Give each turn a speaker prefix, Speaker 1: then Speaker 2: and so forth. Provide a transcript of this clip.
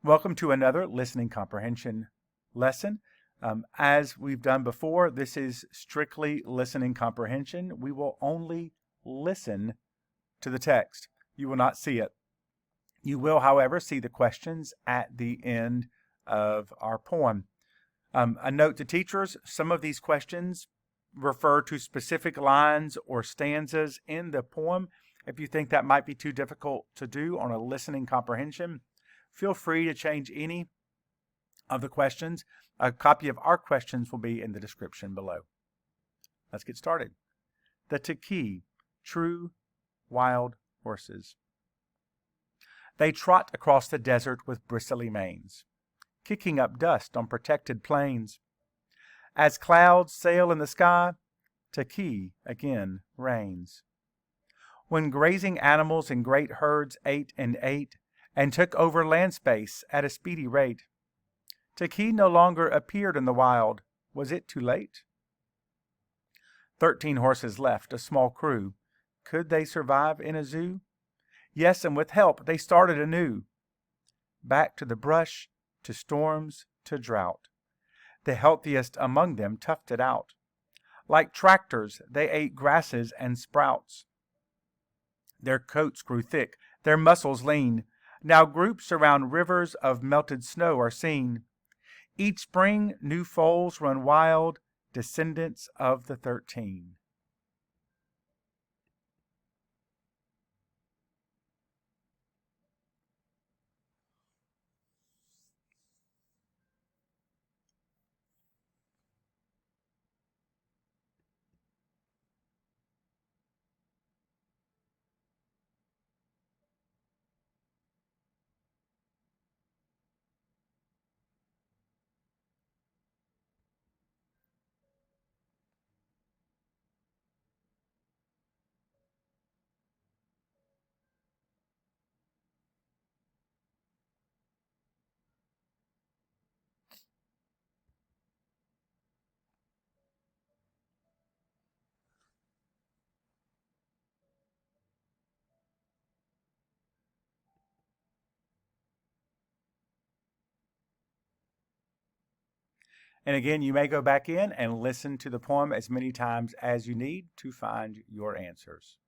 Speaker 1: Welcome to another listening comprehension lesson. As we've done before, this is strictly listening comprehension. We will only listen to the text. You will not see it. You will, however, see the questions at the end of our poem. A note to teachers, some of these questions refer to specific lines or stanzas in the poem. If you think that might be too difficult to do on a listening comprehension, feel free to change any of the questions. A copy of our questions will be in the description below. Let's get started. The Takhi, true wild horses. They trot across the desert with bristly manes, kicking up dust on protected plains. As clouds sail in the sky, Takhi again reigns. When grazing animals in great herds ate and took over land space at a speedy rate, Takhi no longer appeared in the wild. Was it too late? 13 horses left, a small crew. Could they survive in a zoo? Yes, and with help they started anew. Back to the brush, to storms, to drought. The healthiest among them toughed it out. Like tractors, they ate grasses and sprouts. Their coats grew thick, their muscles lean. Now groups around rivers of melted snow are seen. Each spring new foals run wild, descendants of the 13. And again, you may go back in and listen to the poem as many times as you need to find your answers.